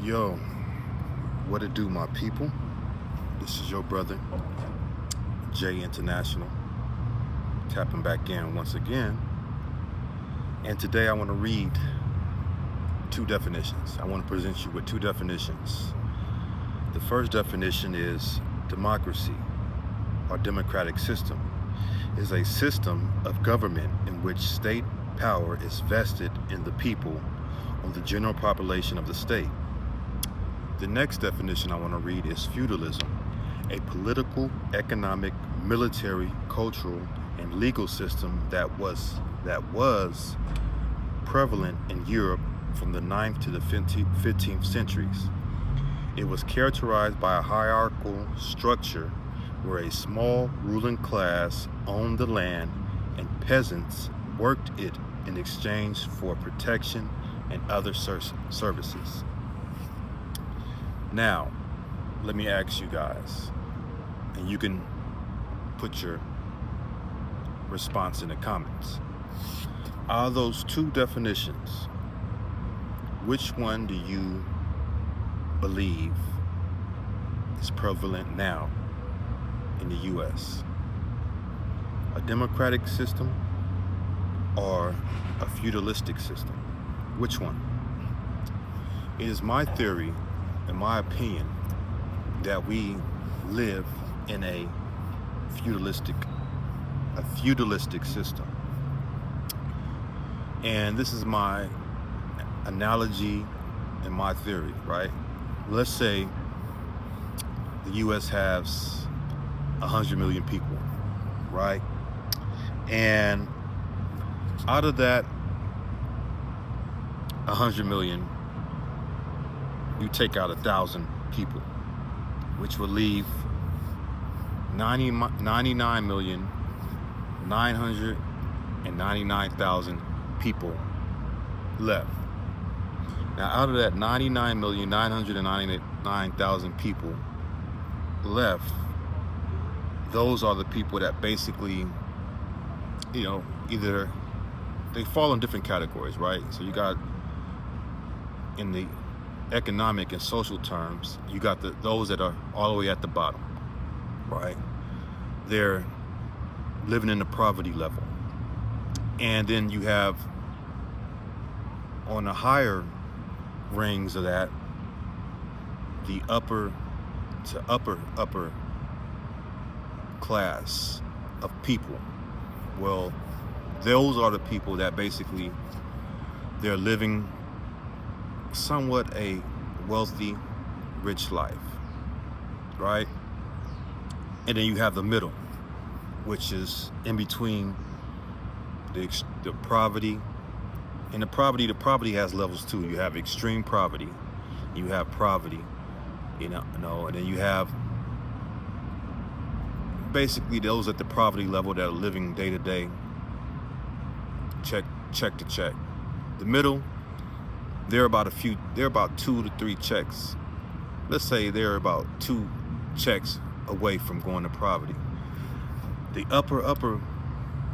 Yo, what it do, my people? This is your brother, J International, tapping back in once again. And today I want to read two definitions. I want to present you with two definitions. The first definition is democracy, or democratic system, is a system of government in which state power is vested in the people or the general population of the state. The next definition I want to read is feudalism, a political, economic, military, cultural, and legal system that was prevalent in Europe from the 9th to the 15th centuries. It was characterized by a hierarchical structure where a small ruling class owned the land and peasants worked it in exchange for protection and other services. Now, let me ask you guys, and you can put your response in the comments. Out of those two definitions, which one do you believe is prevalent now in the U.S.? A democratic system or a feudalistic system? Which one? It is my theory, in my opinion, that we live in a feudalistic system. And this is my analogy and my theory, right? Let's say the U.S. has 100 million people, right? And out of that 100 million, you take out 1,000 people, which will leave 99,999,000 people left. Now, out of that 99,999,000 people left, those are the people that basically, either they fall in different categories, right? So you got, in the economic and social terms, you got those that are all the way at the bottom, right? They're living in the poverty level. And then you have, on the higher rings of that, the upper to upper class of people. Well, those are the people that basically, they're living somewhat a wealthy, rich life, right? And then you have the middle, which is in between the poverty. And the poverty has levels too. You have extreme poverty, you have poverty, and then you have basically those at the poverty level that are living day to day, check to check. The middle, they're about 2 to 3 checks. Let's say they're about 2 checks away from going to poverty. The upper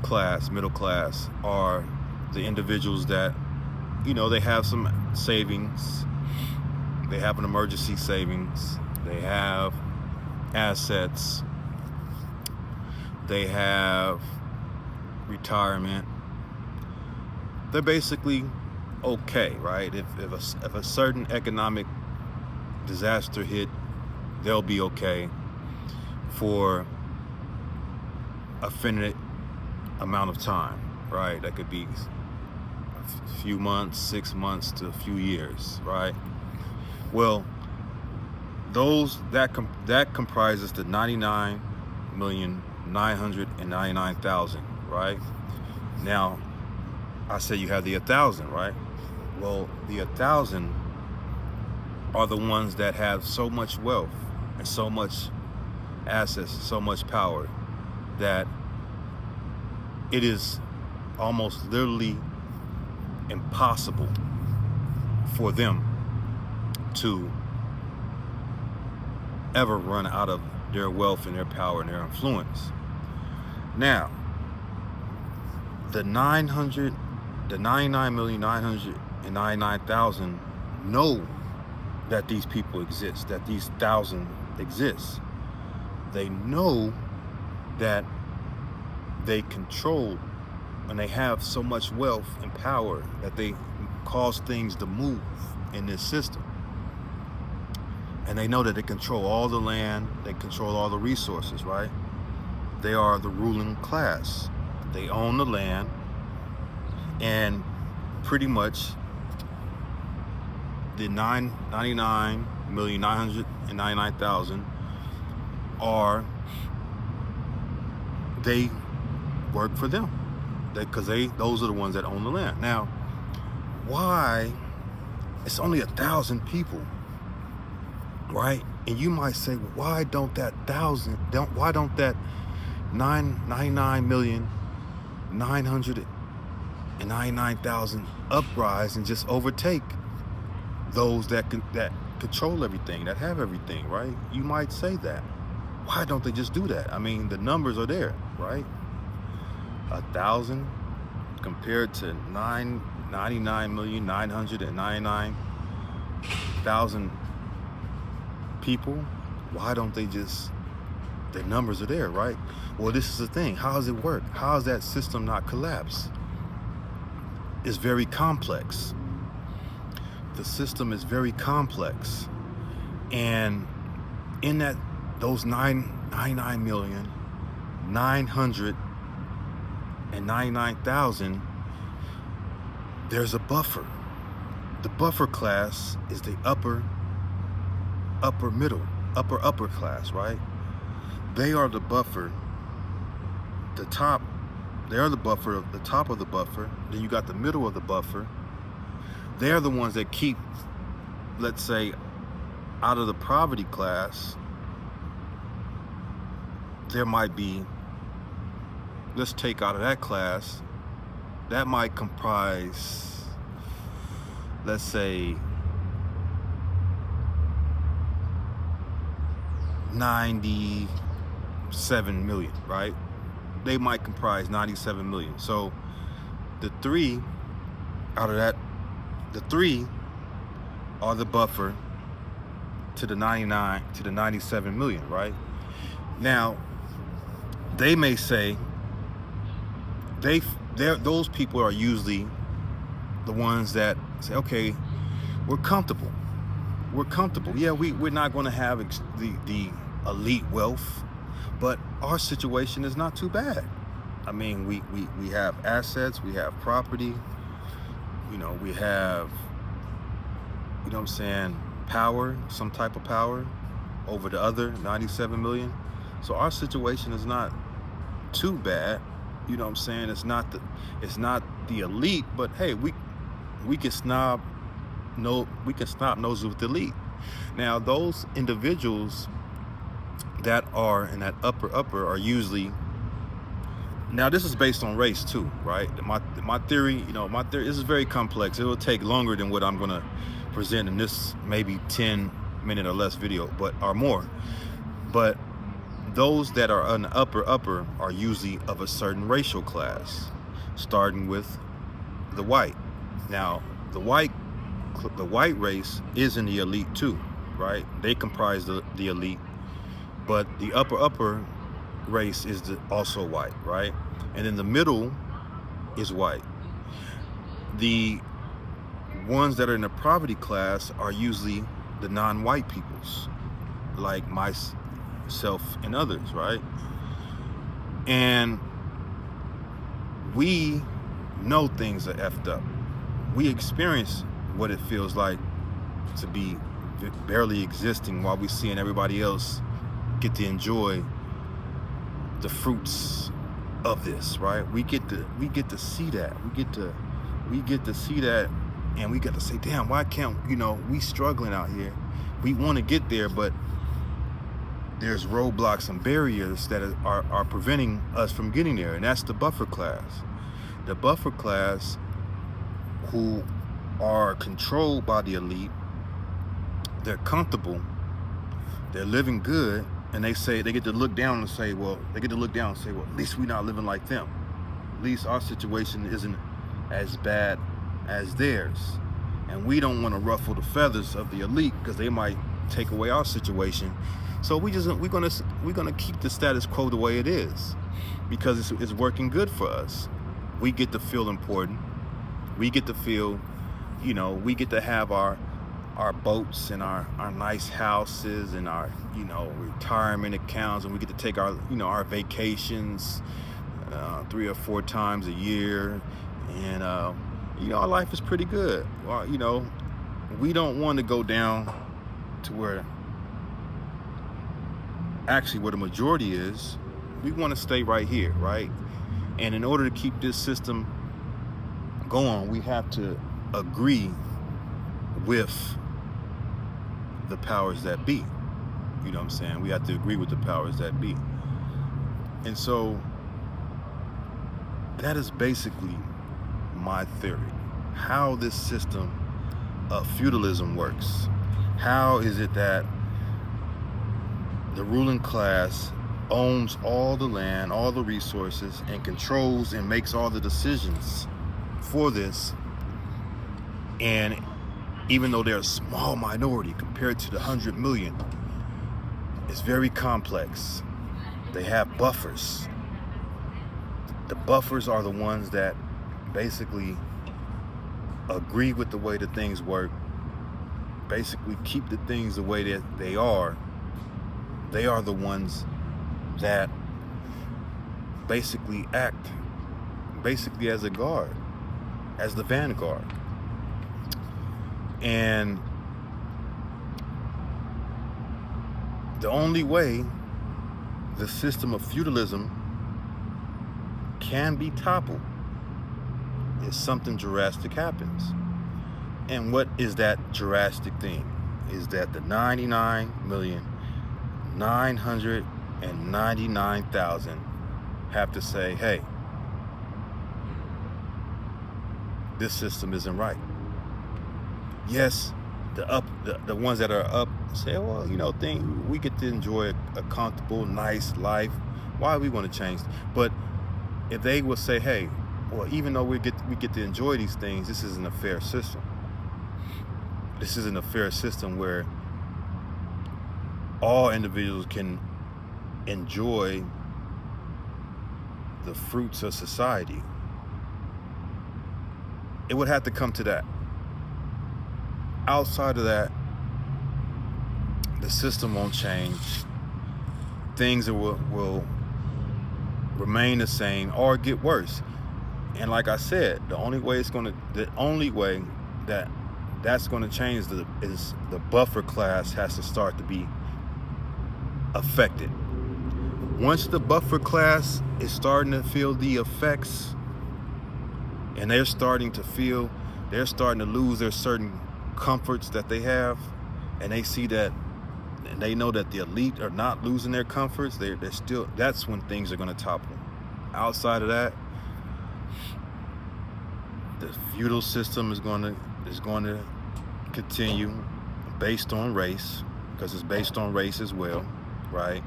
class, middle class, are the individuals that, they have some savings, they have an emergency savings, they have assets, they have retirement. They're basically okay, right? If a certain economic disaster hit, they'll be okay for a finite amount of time, right? That could be a few months, 6 months to a few years, right? Well, that comprises the 99,999,000, right? Now, I say you have the 1,000, right? Well, the 1,000 are the ones that have so much wealth and so much assets, so much power, that it is almost literally impossible for them to ever run out of their wealth and their power and their influence. Now, the 99,999,000 know that these people exist, that these 1,000 exist. They know that they control and they have so much wealth and power that they cause things to move in this system. And they know that they control all the land, they control all the resources, right? They are the ruling class. They own the land, and pretty much the 99,999,000 they work for them, because those are the ones that own the land. Now, why? It's only 1,000 people, right? And you might say, well, why don't that 99,999,000 uprise and just overtake those that control everything, that have everything, right? You might say that. Why don't they just do that? I mean, the numbers are there, right? 1,000 compared to 99,999,000 people. Why don't they just? The numbers are there, right? Well, this is the thing. How does it work? How does that system not collapse? It's very complex. The system is very complex, and in those 99,999,000, there's a buffer. The buffer class is the upper class, right? They are the buffer. The top, they are the buffer, the top of the buffer. Then you got the middle of the buffer. They're the ones that keep, let's say, out of the poverty class, there might be, let's take out of that class, that might comprise, let's say, 97 million, right? They might comprise 97 million. So the three out of that, the three are the buffer to the 99 to the 97 million, right? Now, they may say those people are usually the ones that say, okay, we're comfortable. Yeah, we're not going to have the elite wealth, but our situation is not too bad. I mean, we have assets, we have property, we have, what I'm saying, power, some type of power over the other 97 million. So our situation is not too bad. You know what I'm saying? It's not the elite, but hey, we can snub noses with the elite. Now, those individuals that are in that upper are usually, now this is based on race too, right? My theory, this is very complex. It will take longer than what I'm gonna present in this maybe 10-minute or less video, or more. But those that are on the upper are usually of a certain racial class, starting with the white. Now, the white race is in the elite too, right? They comprise the elite, but the upper race is also white, right? And then the middle is white. The ones that are in the poverty class are usually the non-white peoples, like myself and others, right? And we know things are effed up. We experience what it feels like to be barely existing while we're seeing everybody else get to enjoy the fruits of this, right? We get to see that. We get to see that, and we get to say, damn, why can't, we struggling out here. We want to get there, but there's roadblocks and barriers that are preventing us from getting there, and that's the buffer class. The buffer class, who are controlled by the elite, they're comfortable, they're living good, and they get to look down and say, well, at least we're not living like them. At least our situation isn't as bad as theirs. and we don't want to ruffle the feathers of the elite because they might take away our situation. So we're gonna keep the status quo the way it is, because it's working good for us. We get to feel important. We get to feel, we get to have our boats and our nice houses and our retirement accounts, and we get to take our our vacations 3 or 4 times a year, and our life is pretty good. Well, we don't want to go down to where the majority is. We want to stay right here, right? And in order to keep this system going, we have to agree with the powers that be. You know what I'm saying? We have to agree with the powers that be. And so that is basically my theory. How this system of feudalism works. How is it that the ruling class owns all the land, all the resources, and controls and makes all the decisions for this? And even though they're a small minority compared to the 100 million, it's very complex. They have buffers. The buffers are the ones that basically agree with the way that things work, basically keep the things the way that they are. They are the ones that basically act as a guard, as the vanguard. And the only way the system of feudalism can be toppled is something drastic happens. And what is that drastic thing? Is that the 99,999,000 have to say, hey, this system isn't right. Yes, the ones that are up say, well, we get to enjoy a comfortable, nice life. Why we want to change? But if they will say, hey, well, even though we get to enjoy these things, this isn't a fair system. This isn't a fair system where all individuals can enjoy the fruits of society. It would have to come to that. Outside of that, the system won't change. Things will remain the same or get worse. And like I said, the only way that's going to change is the buffer class has to start to be affected. Once the buffer class is starting to feel the effects, and they're starting to lose their certain comforts that they have, and they see that, and they know that the elite are not losing their comforts, they're still, that's when things are going to topple. Outside of that, the feudal system is going to continue based on race, because it's based on race as well, right?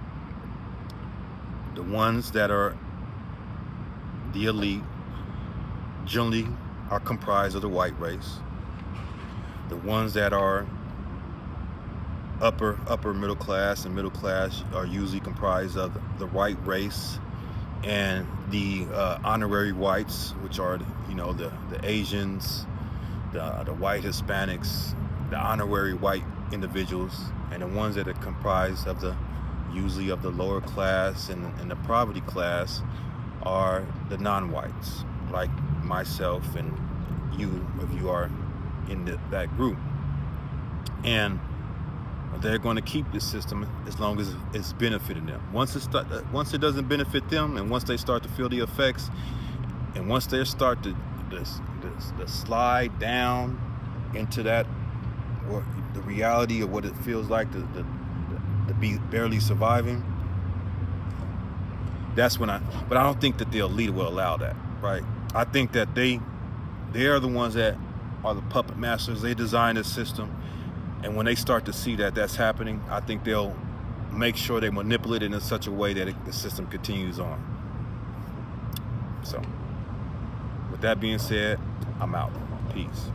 The ones that are the elite generally are comprised of the white race. The ones that are upper middle class and middle class are usually comprised of the white race and the honorary whites, which are the Asians, the white Hispanics, the honorary white individuals, and the ones that are comprised of usually of the lower class and the poverty class are the non-whites, like myself and you, if you are in that group. And they're going to keep this system as long as it's benefiting them. Once it doesn't benefit them, and once they start to feel the effects, and once they start to slide down into that, or the reality of what it feels like to be barely surviving, that's when but I don't think that the elite will allow that, right? I think that they are the ones that are the puppet masters. They design this system, and when they start to see that that's happening, I think they'll make sure they manipulate it in such a way that the system continues on. So, with that being said, I'm out. Peace.